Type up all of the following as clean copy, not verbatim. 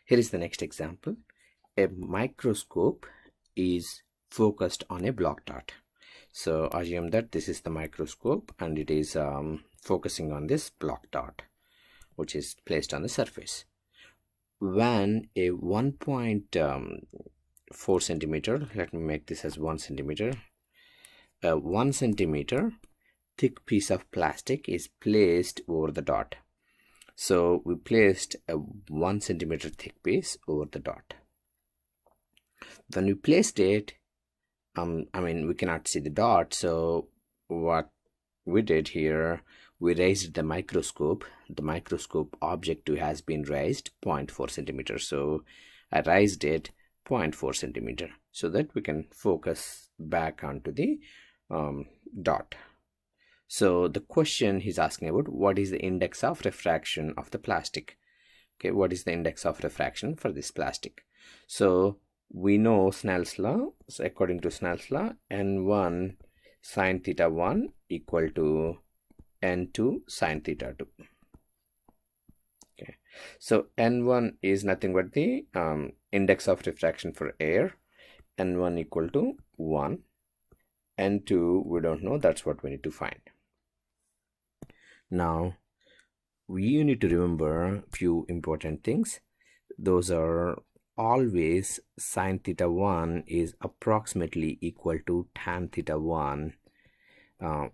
Here is the next example. A microscope is focused on a block dot. So assume that this is the microscope and it is focusing on this block dot which is placed on the surface. When a 1.4 centimeter, let me make this as 1 centimeter, a 1 centimeter thick piece of plastic is placed over the dot. So we placed a 1 centimeter thick piece over the dot. When we placed it, we cannot see the dot, so what we did here, we raised the microscope. The microscope object has been raised 0.4 centimeter. So I raised it 0.4 centimeter so that we can focus back onto the dot. So the question he's asking about, what is the index of refraction of the plastic? Okay, what is the index of refraction for this plastic? So we know Snell's law. So according to Snell's law, n1 sine theta 1 equal to n2 sine theta 2. Okay, so n1 is nothing but the index of refraction for air. n1 equal to 1. n2 we don't know, that's what we need to find. Now you need to remember a few important things. Those are always sine theta 1 is approximately equal to tan theta 1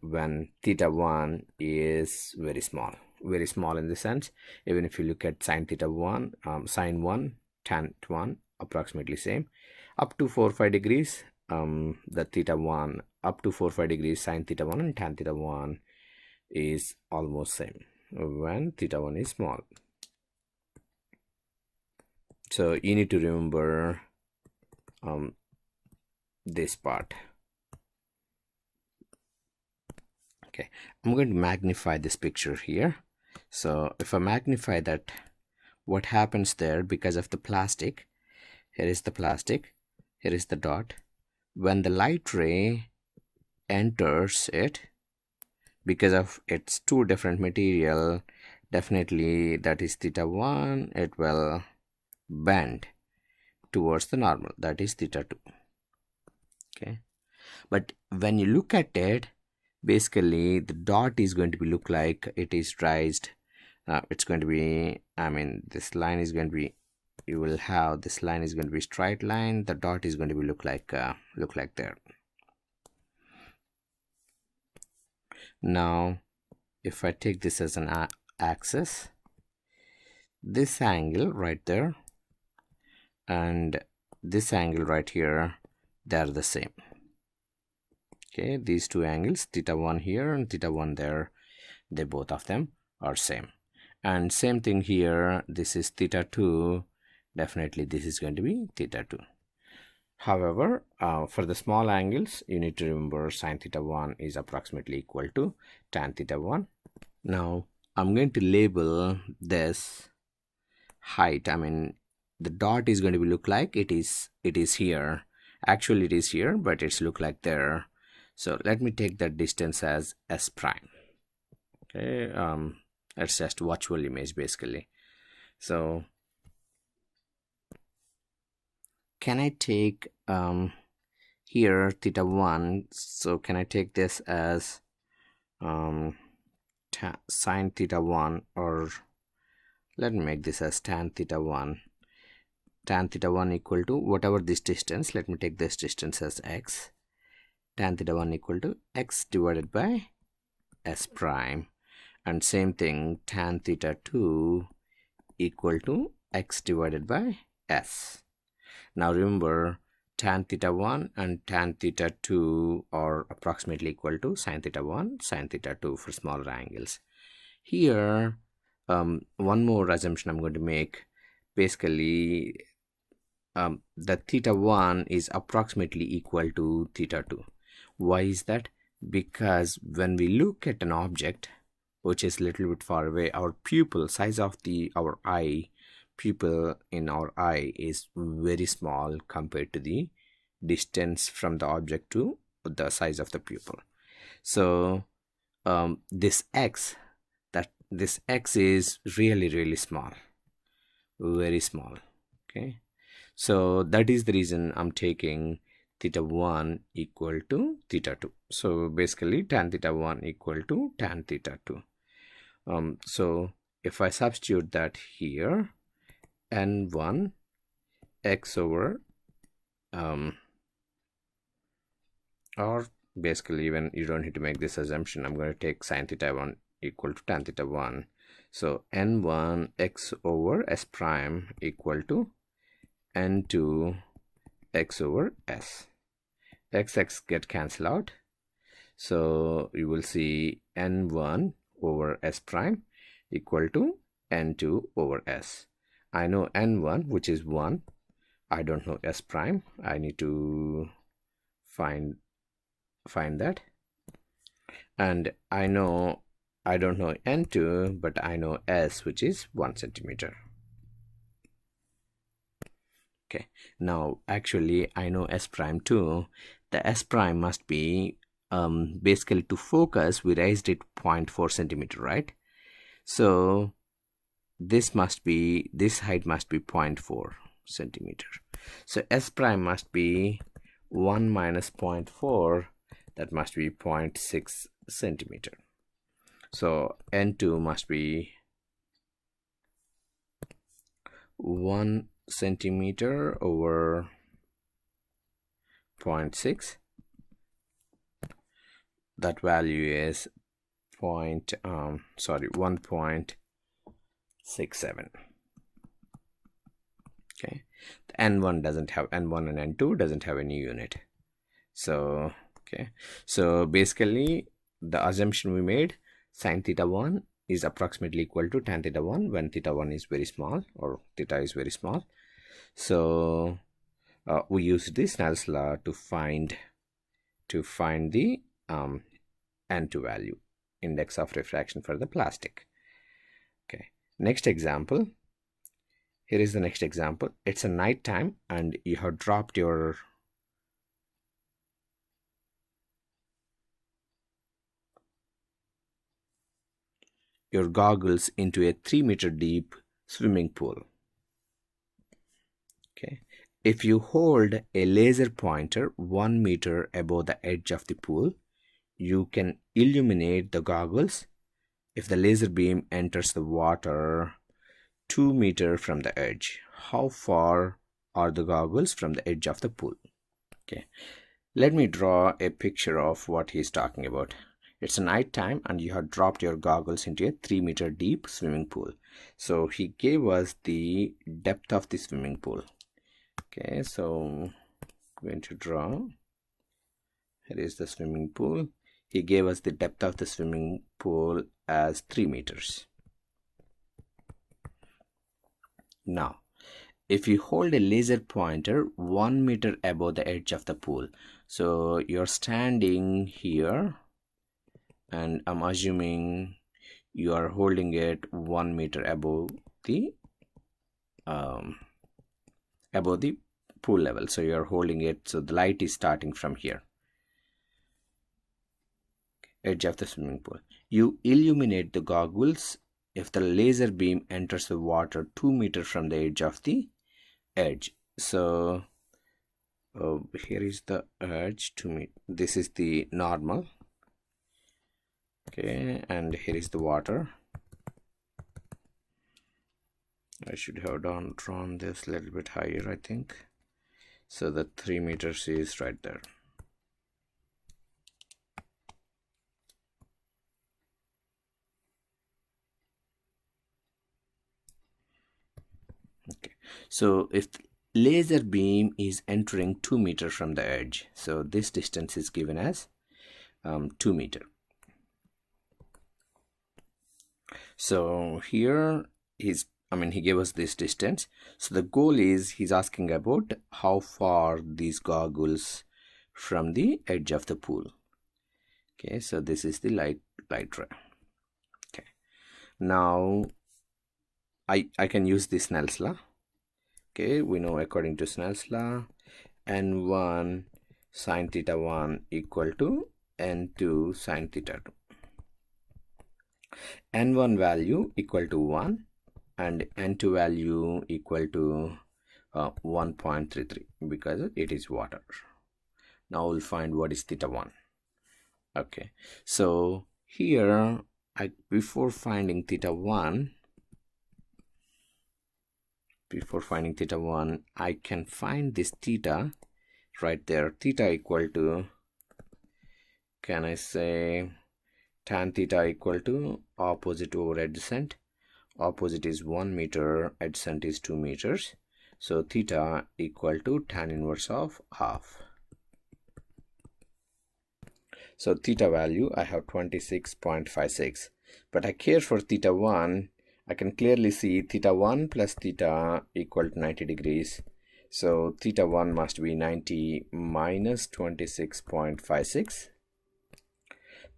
when theta 1 is very small in the sense, even if you look at sine theta 1, sine 1, tan 1 approximately same, up to 4-5 degrees the theta 1, up to 4-5 degrees sine theta 1 and tan theta 1 is almost same when theta 1 is small. So you need to remember this part. Okay, I'm going to magnify this picture here. So if I magnify that, what happens there, because of the plastic, here is the plastic, here is the dot. When the light ray enters it, because of its two different material, definitely that is theta 1, it will bend towards the normal, that is theta 2. Okay, but when you look at it, basically the dot is going to be look like it is raised. It's going to be, this line is going to be, you will have this line is going to be straight line, the dot is going to be look like there. Now if I take this as an axis, this angle right there and this angle right here, they are the same. Okay, these two angles, theta 1 here and theta 1 there, they both of them are same. And same thing here, this is theta 2, definitely this is going to be theta 2. However, for the small angles, you need to remember sine theta 1 is approximately equal to tan theta 1. Now I'm going to label this height. The dot is going to be look like it is here. Actually it is here, but it's look like there. So let me take that distance as s prime. Okay, it's just virtual image basically. So can I take here theta 1, so can I take this as sine theta 1, or let me make this as tan theta 1. Tan theta 1 equal to whatever this distance, let me take this distance as x. Tan theta 1 equal to x divided by s prime, and same thing tan theta 2 equal to x divided by s. Now remember, tan theta 1 and tan theta 2 are approximately equal to sine theta 1 sine theta 2 for smaller angles. Here one more assumption I'm going to make. Basically the theta 1 is approximately equal to theta 2. Why is that? Because when we look at an object which is a little bit far away, our pupil size of our eye, pupil in our eye is very small compared to the distance from the object to the size of the pupil. So this x is really small, very small. Okay, so that is the reason I'm taking theta 1 equal to theta 2. So basically tan theta 1 equal to tan theta 2. So if I substitute that here, n1 x over or basically even you don't need to make this assumption, I'm going to take sine theta 1 equal to tan theta 1. So n1 x over s prime equal to n2 x over s. X get cancelled out, so you will see n1 over s prime equal to n2 over s. I know n1, which is 1. I don't know s prime. I need to find that. And I don't know n2, but I know s, which is 1 centimeter. Okay, now actually I know s prime too. The s prime must be basically, to focus we raised it 0.4 centimeter, right? So this height must be 0.4 centimeter. So s prime must be 1 minus 0.4, that must be 0.6 centimeter. So n2 must be 1 centimeter over 0.6. That value is 1.67. Okay, the n1 doesn't have, n1 and n2 doesn't have any unit. So okay, so basically the assumption we made, sine theta 1 is approximately equal to tan theta 1 when theta 1 is very small, or theta is very small. So we use this Snell's law to find the n2 value, index of refraction for the plastic. Okay, next example. Here is the next example. It's a night time and you have dropped your goggles into a 3-meter deep swimming pool. Okay, if you hold a laser pointer 1 meter above the edge of the pool, you can illuminate the goggles if the laser beam enters the water 2 meters from the edge. How far are the goggles from the edge of the pool? Okay, let me draw a picture of what he's talking about. It's a night time and you have dropped your goggles into a 3-meter deep swimming pool. So he gave us the depth of the swimming pool. Okay, so I'm going to draw. Here is the swimming pool. He gave us the depth of the swimming pool as 3 meters. Now, if you hold a laser pointer 1 meter above the edge of the pool, so you're standing here and I'm assuming you are holding it 1 meter above the pool level. So you're holding it, so the light is starting from here, edge of the swimming pool. You illuminate the goggles if the laser beam enters the water 2 meters from the edge of the edge. So here is the edge to me. This is the normal. Okay, and here is the water. I should have drawn this a little bit higher, I think. So the 3 meters is right there. Okay, so if laser beam is entering 2 meters from the edge, so this distance is given as 2 meters. So here he gave us this distance. So the goal is, he's asking about how far these goggles from the edge of the pool. Okay, so this is the light ray. Okay, now I can use the Snell's law. Okay, we know according to Snell's law, n1 sine theta 1 equal to n2 sine theta 2. n1 value equal to 1 and n2 value equal to 1.33 because it is water. Now we'll find what is theta 1. Okay, so here before finding theta 1, I can find this theta right there. Theta equal to, can I say, tan theta equal to opposite over adjacent. Opposite is 1 meter, adjacent is 2 meters. So theta equal to tan inverse of half. So theta value I have 26.56, but I care for theta 1. I can clearly see theta 1 plus theta equal to 90 degrees. So theta 1 must be 90 minus 26.56.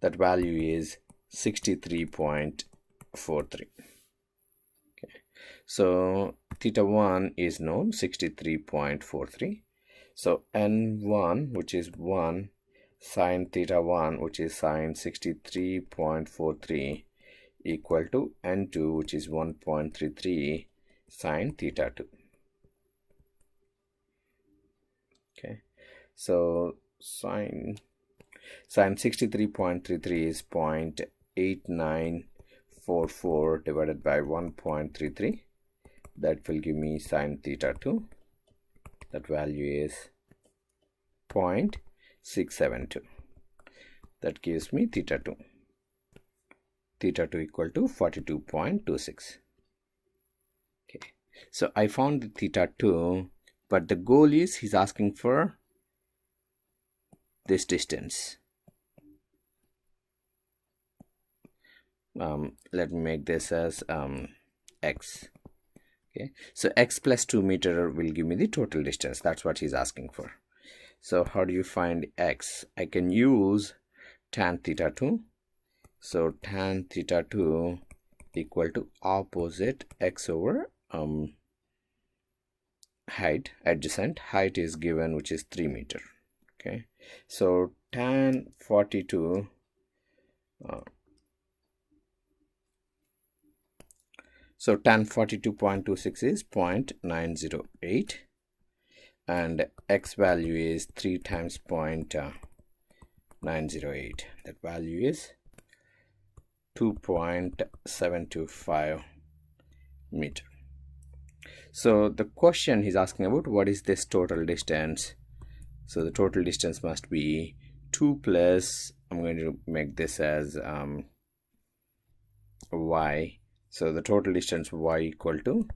That value is 63.43. Okay. So theta 1 is known, 63.43. So n1, which is 1, sine theta 1, which is sine 63.43, equal to n2, which is 1.33 sine theta 2. Okay, so sine 63.33 is 0.8944 divided by 1.33. That will give me sine theta 2. That value is 0.672. That gives me theta 2. Theta 2 equal to 42.26. Okay, so I found the theta 2, but the goal is he's asking for this distance. Let me make this as x. Okay, so x plus 2 meter will give me the total distance. That's what he's asking for. So how do you find x? I can use tan theta 2. So tan theta 2 equal to opposite x over height, adjacent. Height is given, which is 3 meter. Okay, so tan 42 so tan 42.26 is 0.908, and x value is 3 times 0.908. That value is 2.725 meter. So the question he's asking about, what is this total distance? So the total distance must be 2 plus, I'm going to make this as y. So the total distance y equal to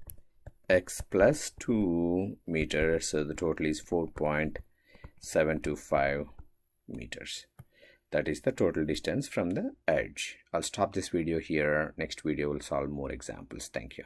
x plus 2 meters. So the total is 4.725 meters. That is the total distance from the edge. I'll stop this video here. Next video will solve more examples. Thank you.